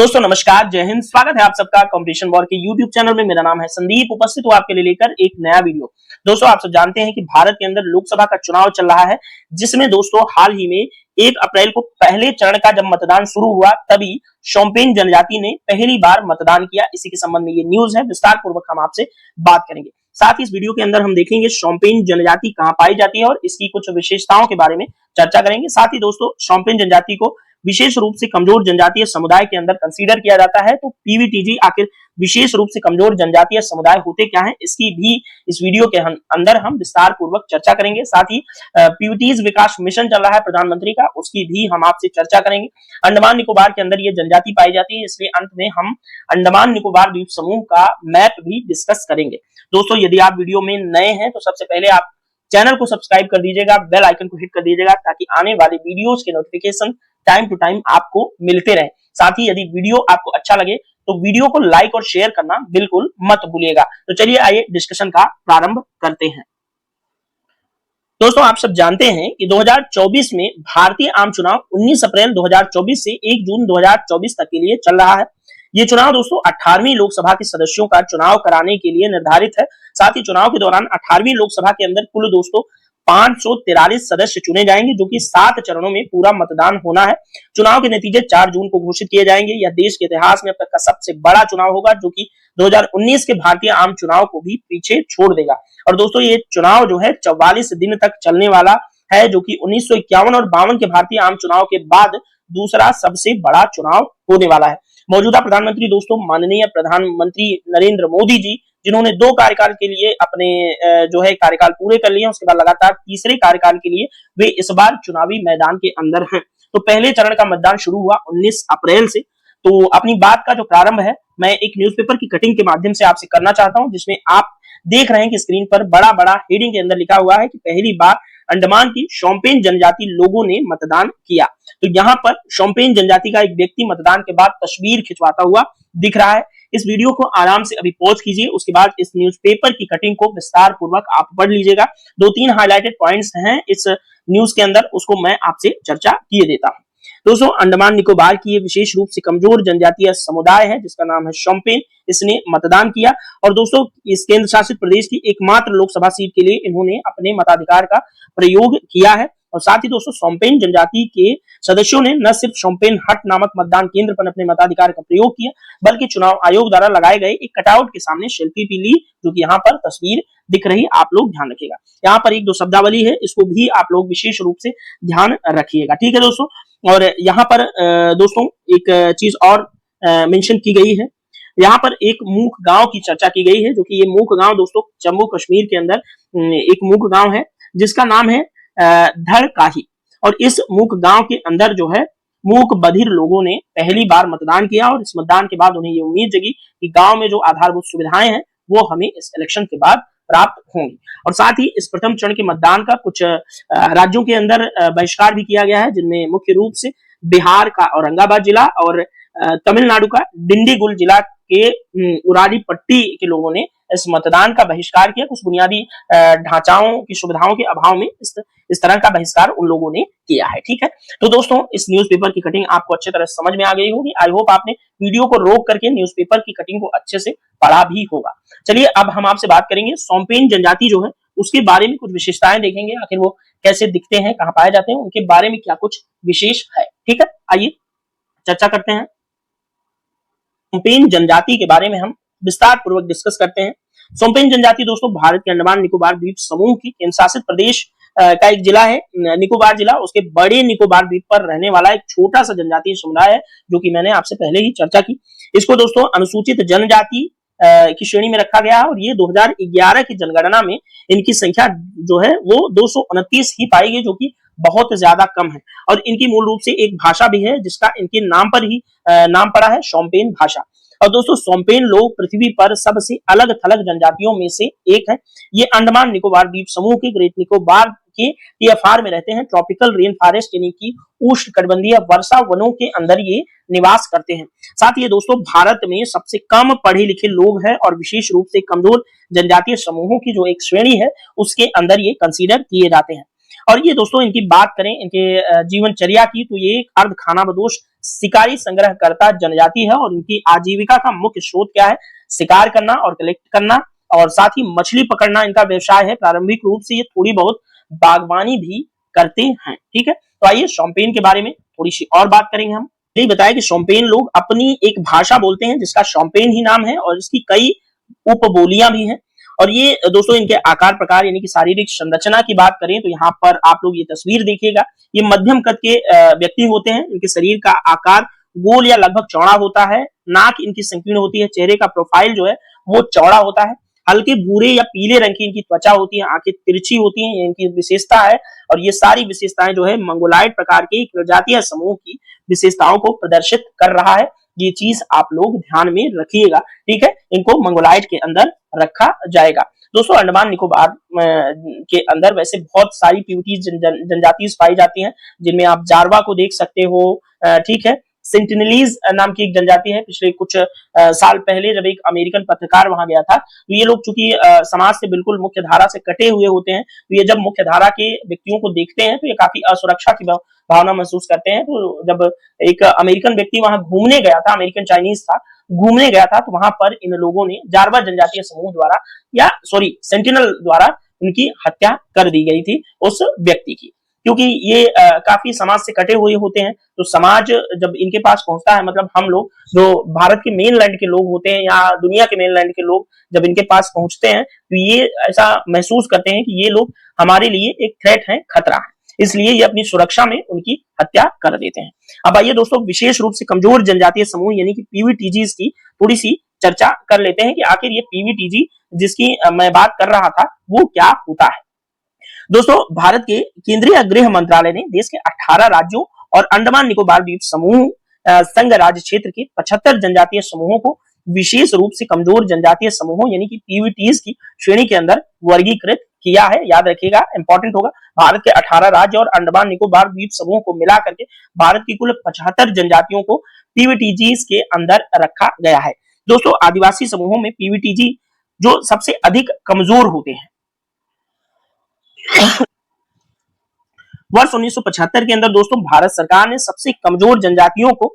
दोस्तों नमस्कार, जय हिंद। स्वागत है आप सबका कंपटीशन वॉर के यूट्यूब चैनल में। मेरा नाम है संदीप, उपस्थित हूं आपके लिए लेकर एक नया वीडियो। दोस्तों आप सब जानते हैं कि भारत के अंदर लोकसभा का चुनाव चल रहा है, जिसमें दोस्तों हाल ही में 1 अप्रैल को पहले चरण का जब मतदान शुरू हुआ, तभी शोम्पेन जनजाति ने पहली बार मतदान किया। इसी के संबंध में ये न्यूज है, विस्तार पूर्वक हम आपसे बात करेंगे। साथ ही इस वीडियो के अंदर हम देखेंगे शोम्पेन जनजाति कहां पाई जाती है और इसकी कुछ विशेषताओं के बारे में चर्चा करेंगे। साथ ही दोस्तों शोम्पेन जनजाति को विशेष रूप से कमजोर जनजातीय समुदाय के अंदर कंसीडर किया जाता है, तो पीवीटीजी आखिर विशेष रूप से कमजोर जनजातीय समुदाय होते क्या है, इसकी भी इस वीडियो के अंदर हम विस्तार पूर्वक चर्चा करेंगे। साथ ही पीवीटीज विकास मिशन चल रहा है प्रधानमंत्री का, उसकी भी हम आपसे चर्चा करेंगे। अंडमान निकोबार के अंदर ये जनजाति पाई जाती है, इसलिए अंत में हम अंडमान निकोबार द्वीप समूह का मैप भी डिस्कस करेंगे। दोस्तों यदि आप वीडियो में नए हैं तो सबसे पहले आप चैनल को सब्सक्राइब कर दीजिएगा, बेल आइकन को हिट कर दीजिएगा, ताकि आने वाले वीडियोस के नोटिफिकेशन टाइम टू टाइम आपको मिलते रहे। साथ ही यदि वीडियो आपको अच्छा लगे तो वीडियो को लाइक और शेयर करना बिल्कुल मत भूलिएगा। तो चलिए आइए डिस्कशन का प्रारंभ करते हैं। दोस्तों आप सब जानते हैं कि 2024 में भारतीय आम चुनाव 19 अप्रैल 2024 से 1 जून 2024 तक के लिए चल रहा है। ये चुनाव दोस्तों 18वीं लोकसभा के सदस्यों का चुनाव कराने के लिए निर्धारित है। साथ ही चुनाव के दौरान 18वीं लोकसभा के अंदर कुल दोस्तों 543 सदस्य चुने जाएंगे, जो कि 7 चरणों में पूरा मतदान होना है। चुनाव के नतीजे 4 जून को घोषित किए जाएंगे। यह देश के इतिहास में अब तक का सबसे बड़ा चुनाव होगा, जो कि 2019 के भारतीय आम चुनाव को भी पीछे छोड़ देगा। और दोस्तों ये चुनाव जो है 44 दिन तक चलने वाला है, जो कि 1951 और 52 के भारतीय आम चुनाव के बाद दूसरा सबसे बड़ा चुनाव होने वाला है। मौजूदा प्रधानमंत्री दोस्तों माननीय प्रधानमंत्री नरेंद्र मोदी जी, जिन्होंने 2 कार्यकाल के लिए अपने जो है कार्यकाल पूरे कर लिए, उसके बाद लगातार तीसरे कार्यकाल के लिए वे इस बार चुनावी मैदान के अंदर हैं। तो पहले चरण का मतदान शुरू हुआ 19 अप्रैल से। तो अपनी बात का जो प्रारंभ है मैं एक न्यूज़पेपर की कटिंग के माध्यम से आपसे करना चाहता हूं, जिसमें आप देख रहे हैं कि स्क्रीन पर बड़ा बड़ा हेडिंग के अंदर लिखा हुआ है कि पहली बार अंडमान की शोम्पेन जनजाति लोगों ने मतदान किया। तो यहाँ पर शोम्पेन जनजाति का एक व्यक्ति मतदान के बाद तस्वीर खिंचवाता हुआ दिख रहा है। इस वीडियो को आराम से अभी पॉज कीजिए, उसके बाद इस न्यूज़पेपर की कटिंग को विस्तार पूर्वक आप पढ़ लीजिएगा। 2-3 हाइलाइटेड पॉइंट्स हैं इस न्यूज के अंदर, उसको मैं आपसे चर्चा किए देता हूं। दोस्तों अंडमान निकोबार की ये विशेष रूप से कमजोर जनजातीय समुदाय है, जिसका नाम है शोम्पेन, इसने मतदान किया। और दोस्तों इस केंद्र शासित प्रदेश की एकमात्र लोकसभा सीट के लिए इन्होंने अपने मताधिकार का प्रयोग किया है। और साथ ही दोस्तों शोम्पेन जनजाति के सदस्यों ने न सिर्फ शोम्पेन हट नामक मतदान केंद्र पर अपने मताधिकार का प्रयोग किया, बल्कि चुनाव आयोग द्वारा लगाए गए एक कटआउट के सामने सेल्फी भी ली, जो कि यहाँ पर तस्वीर दिख रही, आप लोग ध्यान रखिएगा। यहाँ पर 1-2 शब्दावली है, इसको भी आप लोग विशेष रूप से ध्यान रखिएगा, ठीक है दोस्तों। और यहाँ पर दोस्तों एक चीज और मेंशन की गई है। यहाँ पर एक मूक गांव की चर्चा की गई है, जो कि ये मूक गांव दोस्तों जम्मू कश्मीर के अंदर एक मूक गांव है, जिसका नाम है धड़काही। और इस मूक गांव के अंदर जो है मूक बधिर लोगों ने पहली बार मतदान किया, और इस मतदान के बाद उन्हें ये उम्मीद जगी कि गांव में जो आधारभूत सुविधाएं हैं वो हमें इस इलेक्शन के बाद प्राप्त होंगी। और साथ ही इस प्रथम चरण के मतदान का कुछ राज्यों के अंदर बहिष्कार भी किया गया है, जिनमें मुख्य रूप से बिहार का औरंगाबाद जिला और तमिलनाडु का डिंडीगुल जिला के उरारी पट्टी के लोगों ने इस मतदान का बहिष्कार किया। कुछ बुनियादी ढांचाओं की सुविधाओं के अभाव में इस तरह का बहिष्कार उन लोगों ने किया है, ठीक है। तो दोस्तों इस न्यूज़पेपर की कटिंग आपको अच्छी तरह समझ में आ गई होगी। आई होप आपने वीडियो को रोक करके न्यूज़पेपर की कटिंग को अच्छे से पढ़ा भी होगा। चलिए अब हम आपसे बात करेंगे शोम्पेन जनजाति जो है उसके बारे में, कुछ विशेषताएं देखेंगे, आखिर वो कैसे दिखते हैं, कहां पाए जाते हैं, उनके बारे में क्या कुछ विशेष है, ठीक है। आइए चर्चा करते हैं। शोम्पेन जनजाति के बारे में हम विस्तार पूर्वक डिस्कस करते हैं। शोम्पेन जनजाति दोस्तों भारत के अंडमान निकोबार द्वीप समूह की केंद्र शासित प्रदेश का एक जिला है, निकोबार जिला। उसके बड़े निकोबार द्वीप पर रहने वाला एक छोटा सा जनजातीय समुदाय है, जो कि मैंने आपसे पहले ही चर्चा की। इसको दोस्तों अनुसूचित जनजाति की श्रेणी में रखा गया है, और ये 2011 की जनगणना में इनकी संख्या जो है वो 229 ही पाई गई, जो कि बहुत ज्यादा कम है। और इनकी मूल रूप से एक भाषा भी है, जिसका इनके नाम पर ही नाम पड़ा है, शोम्पेन भाषा। और दोस्तों शोम्पेन लोग पृथ्वी पर सबसे अलग थलग जनजातियों में से एक है। ये अंडमान निकोबार द्वीप समूह के ग्रेट निकोबार के टीएफआर में रहते हैं, ट्रॉपिकल रेन फॉरेस्ट यानी कि उष्णकटिबंधीय वर्षा वनों के अंदर ये निवास करते हैं। साथ ही दोस्तों भारत में सबसे कम पढ़े लिखे लोग हैं, और विशेष रूप से कमजोर जनजातीय समूहों की जो एक श्रेणी है उसके अंदर ये कंसीडर किए जाते हैं। और ये दोस्तों इनकी बात करें इनके जीवनचर्या की, तो ये एक अर्ध खानाबदोश शिकारी संग्रहकर्ता जनजाति है और इनकी आजीविका का मुख्य स्रोत क्या है? शिकार करना और कलेक्ट करना, और साथ ही मछली पकड़ना इनका व्यवसाय है। प्रारंभिक रूप से ये थोड़ी बहुत बागवानी भी करते हैं। ठीक है, तो आइए शोम्पेन के बारे में थोड़ी सी और बात करेंगे हम। ये बताया कि शोम्पेन लोग अपनी एक भाषा बोलते हैं जिसका शोम्पेन ही नाम है और इसकी कई उपबोलियां भी हैं। और ये दोस्तों इनके आकार प्रकार यानी कि शारीरिक संरचना की बात करें तो यहाँ पर आप लोग ये तस्वीर देखिएगा, ये मध्यम कद के व्यक्ति होते हैं। इनके शरीर का आकार गोल या लगभग चौड़ा होता है, नाक इनकी संकीर्ण होती है, चेहरे का प्रोफाइल जो है वो चौड़ा होता है, हल्के भूरे या पीले रंग की इनकी त्वचा होती है, आंखें तिरछी होती हैं, इनकी विशेषता है। और ये सारी विशेषताएं जो है मंगोलाइड प्रकार के प्रजातीय समूह की विशेषताओं को प्रदर्शित कर रहा है। ये चीज आप लोग ध्यान में रखिएगा। ठीक है, इनको मंगोलाइड के अंदर रखा जाएगा। दोस्तों अंडमान निकोबार के अंदर वैसे बहुत सारी पीवीटी जनजाति पाई जाती हैं, जिनमें आप जारवा को देख सकते हो। ठीक है, सेंटिनलीज नाम की एक जनजाति है। पिछले कुछ साल पहले जब एक अमेरिकन पत्रकार वहां गया था, तो ये लोग चूंकि समाज से बिल्कुल मुख्य धारा से कटे हुए होते हैं, तो ये जब मुख्य धारा के व्यक्तियों को देखते हैं तो ये काफी असुरक्षा की भावना महसूस करते हैं। तो जब एक अमेरिकन व्यक्ति वहां घूमने गया था, अमेरिकन चाइनीज था, घूमने गया था, तो वहां पर इन लोगों ने जारवा जनजातीय समूह द्वारा या सेंटिनल द्वारा उनकी हत्या कर दी गई थी उस व्यक्ति की, क्योंकि ये काफी समाज से कटे हुए होते हैं। तो समाज जब इनके पास पहुंचता है, मतलब हम लोग जो भारत के मेन लैंड के लोग होते हैं या दुनिया के मेन लैंड के लोग जब इनके पास पहुंचते हैं, तो ये ऐसा महसूस करते हैं कि ये लोग हमारे लिए एक थ्रेट है, खतरा है, इसलिए ये अपनी सुरक्षा में उनकी हत्या कर देते हैं। अब आइए दोस्तों विशेष रूप से कमजोर जनजातीय समूह यानी कि पीवीटीजीज की थोड़ी सी चर्चा कर लेते हैं कि आखिर ये पीवीटीजी जिसकी मैं बात कर रहा था वो क्या होता है। दोस्तों भारत के केंद्रीय गृह मंत्रालय ने देश के 18 राज्यों और अंडमान निकोबार द्वीप समूह संघ राज्य क्षेत्र के 75 जनजातीय समूहों को विशेष रूप से कमजोर जनजातीय समूहों यानी कि पीवीटीज की श्रेणी के अंदर वर्गीकृत किया है। याद रखिएगा, इंपॉर्टेंट होगा। भारत के 18 राज्य और अंडमान निकोबार द्वीप समूह को मिला करके भारत की कुल 75 जनजातियों को पीवीटीजीज के अंदर रखा गया है। दोस्तों आदिवासी समूहों में पीवीटीजी जो सबसे अधिक कमजोर होते हैं। वर्ष 1975 के अंदर दोस्तों भारत सरकार ने सबसे कमजोर जनजातियों को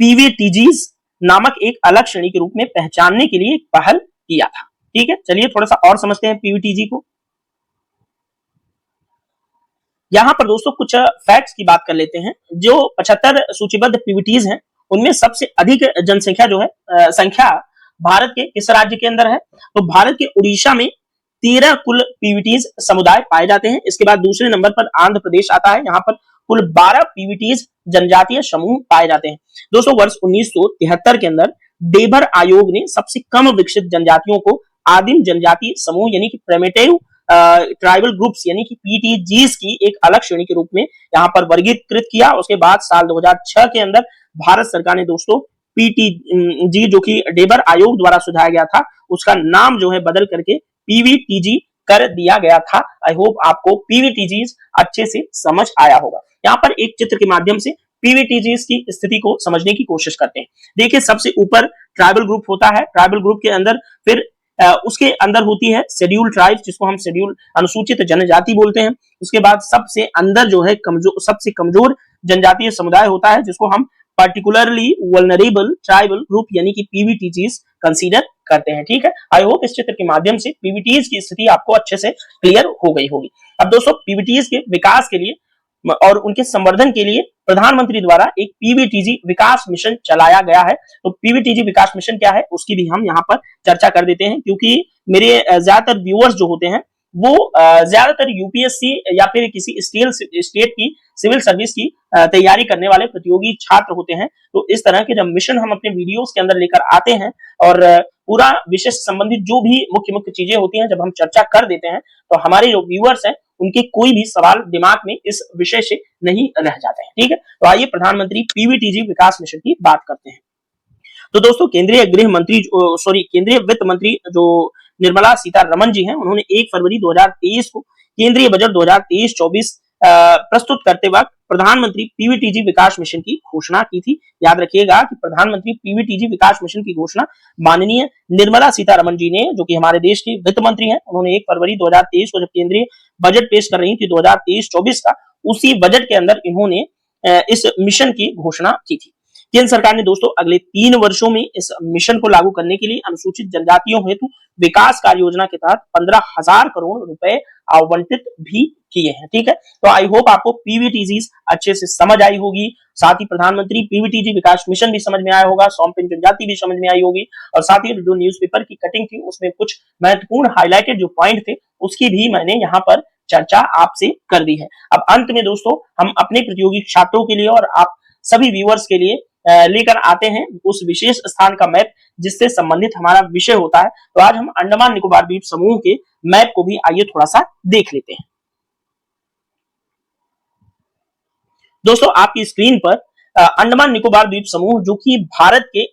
पीवीटीजीज नामक एक अलग श्रेणी के रूप में पहचानने के लिए पहल किया था। ठीक है, चलिए थोड़ा सा और समझते हैं पीवीटीजी को। यहां पर दोस्तों कुछ फैक्ट्स की बात कर लेते हैं। जो 75 सूचीबद्ध पीवीटीज हैं उनमें सबसे अधिक जनसंख्या जो है संख्या भारत के किस राज्य के अंदर है? तो भारत के उड़ीसा में 13 कुल पीवीटीज समुदाय पाए जाते हैं। इसके बाद दूसरे नंबर पर आंध्र प्रदेश आता है, यहाँ पर कुल 12 पीवीटीज जनजातीय समूह पाए जाते हैं। दोस्तों वर्ष 1973 के अंदर डेबर आयोग ने सबसे कम विकसित जनजातियों को आदिम जनजातीय समूह यानी कि प्रिमिटिव ट्राइबल ग्रुप्स यानी कि पीटीजीज की एक अलग श्रेणी के रूप में यहाँ पर वर्गीकृत किया। उसके बाद साल 2006 के अंदर भारत सरकार ने दोस्तों पीटीजी जो कि डेबर आयोग द्वारा सुझाया गया था, उसका नाम जो है बदल करके पीवीटीजी कर दिया गया था। आई होप आपको पीवीटीजीज अच्छे से समझ आया होगा। यहाँ पर एक चित्र के माध्यम से पीवीटीजीज की स्थिति को समझने की कोशिश करते हैं। देखिए सबसे ऊपर ट्राइबल ग्रुप होता है, ट्राइबल ग्रुप के अंदर फिर उसके अंदर होती है शेड्यूल ट्राइब जिसको हम शेड्यूल अनुसूचित जनजाति बोलते हैं। उसके बाद सबसे अंदर जो है सबसे कमजोर जनजातीय समुदाय होता है जिसको हम पर्टिकुलरली वल्नरेबल ट्राइबल ग्रुप यानी कि पीवीटीजीज कंसीडर करते हैं। ठीक है, आई होप इस चित्र के माध्यम से पीवीटीज की स्थिति आपको अच्छे से क्लियर हो गई होगी। अब दोस्तों पीवीटीज के विकास के लिए और उनके संवर्धन के लिए प्रधानमंत्री द्वारा एक पीवीटीजी विकास मिशन चलाया गया है। तो पीवीटीजी विकास मिशन क्या है उसकी भी हम यहाँ पर चर्चा कर देते हैं, क्योंकि मेरे ज्यादातर व्यूअर्स जो होते हैं वो ज्यादातर यूपीएससी या फिर किसी स्टेट की सिविल सर्विस की तैयारी करने वाले प्रतियोगी छात्र होते हैं। तो इस तरह के जब मिशन हम अपने वीडियोस के अंदर लेकर आते हैं और पूरा विषय से संबंधित जो भी मुख्य मुख्य चीजें होती हैं जब हम चर्चा कर देते हैं, तो हमारे जो व्यूअर्स हैं उनके कोई भी सवाल दिमाग में इस विषय से नहीं रह जाते हैं। ठीक है, तो आइए प्रधानमंत्री पीवीटीजी विकास मिशन की बात करते हैं। तो दोस्तों केंद्रीय वित्त मंत्री जो निर्मला सीतारमण जी हैं, उन्होंने 1 फरवरी 2023 को केंद्रीय बजट 2023-24 प्रस्तुत करते वक्त प्रधानमंत्री पीवीटीजी विकास मिशन की घोषणा की थी। याद रखिएगा कि प्रधानमंत्री पीवीटीजी विकास मिशन की घोषणा माननीय निर्मला सीतारमण जी ने, जो कि हमारे देश की वित्त मंत्री हैं, उन्होंने 1 फरवरी 2023 को जब केंद्रीय बजट पेश कर रही थी 2023-24 का, उसी बजट के अंदर इन्होंने इस मिशन की घोषणा की थी। केंद्र सरकार ने दोस्तों अगले 3 वर्षों में इस मिशन को लागू करने के लिए अनुसूचित जनजातियों हेतु विकास कार्य योजना के तहत 15,000 करोड़ रुपए आवंटित भी किए हैं। ठीक है, तो आई होप आपको पीवीटीजी अच्छे से समझ आई होगी, साथ ही प्रधानमंत्री पीवीटीजी विकास मिशन भी समझ में आया होगा, सौंपिन जनजाति भी समझ में आई होगी, और साथ ही जो न्यूज़पेपर की कटिंग थी उसमें कुछ महत्वपूर्ण हाईलाइटेड जो पॉइंट थे उसकी भी मैंने यहाँ पर चर्चा आपसे कर दी है। अब अंत में दोस्तों हम अपने प्रतियोगी छात्रों के लिए और आप सभी व्यूअर्स के लिए लेकर आते हैं उस विशेष स्थान का मैप जिससे संबंधित हमारा विषय होता है। तो आज हम अंडमान निकोबार द्वीप समूह के मैप को भी आइए थोड़ा सा देख लेते हैं। दोस्तों आपकी स्क्रीन पर अंडमान निकोबार द्वीप समूह जो कि भारत के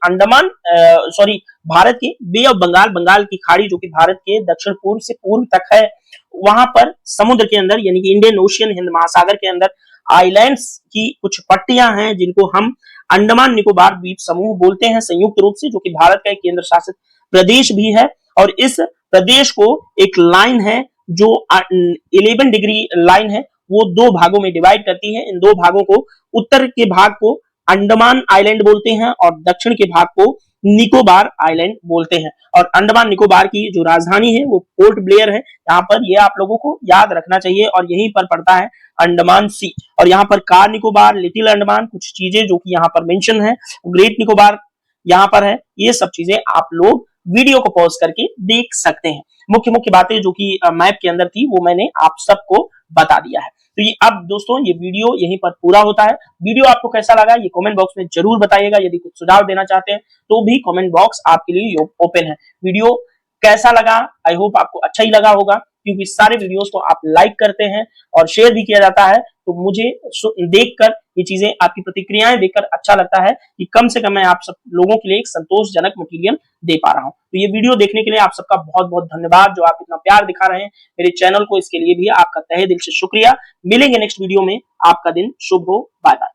भारत के बे ऑफ बंगाल की खाड़ी जो कि भारत के दक्षिण पूर्व से पूर्व तक है, वहां पर समुद्र के अंदर यानी कि इंडियन ओशियन हिंद महासागर के अंदर आइलैंड्स की कुछ पट्टियां हैं जिनको हम अंडमान निकोबार द्वीप समूह बोलते हैं संयुक्त रूप से, जो कि भारत का एक केंद्र शासित प्रदेश भी है। और इस प्रदेश को एक लाइन है जो 11 डिग्री लाइन है, वो 2 भागों में डिवाइड करती है। इन 2 भागों को, उत्तर के भाग को अंडमान आइलैंड बोलते हैं और दक्षिण के भाग को निकोबार आइलैंड बोलते हैं। और अंडमान निकोबार की जो राजधानी है वो पोर्ट ब्लेयर है। यहाँ पर ये आप लोगों को याद रखना चाहिए, और यहीं पर पड़ता है अंडमान सी। और यहाँ पर कार निकोबार, लिटिल अंडमान, कुछ चीजें जो कि यहाँ पर मेंशन है, ग्रेट निकोबार यहाँ पर है। ये सब चीजें आप लोग वीडियो को पॉज करके देख सकते हैं। मुख्य मुख्य बातें जो कि मैप के अंदर थी वो मैंने आप सबको बता दिया है। तो ये अब दोस्तों ये वीडियो यहीं पर पूरा होता है। वीडियो आपको कैसा लगा ये कमेंट बॉक्स में जरूर बताइएगा। यदि कुछ सुझाव देना चाहते हैं तो भी कमेंट बॉक्स आपके लिए ओपन है। वीडियो कैसा लगा, आई होप आपको अच्छा ही लगा होगा, क्योंकि सारे वीडियोस को आप लाइक करते हैं और शेयर भी किया जाता है। तो मुझे देखकर ये चीजें, आपकी प्रतिक्रियाएं देखकर अच्छा लगता है कि कम से कम मैं आप सब लोगों के लिए एक संतोषजनक मटेरियल दे पा रहा हूं। तो ये वीडियो देखने के लिए आप सबका बहुत बहुत धन्यवाद, जो आप इतना प्यार दिखा रहे हैं मेरे चैनल को, इसके लिए भी आपका तहे दिल से शुक्रिया। मिलेंगे नेक्स्ट वीडियो में, आपका दिन शुभ हो, बाय बाय।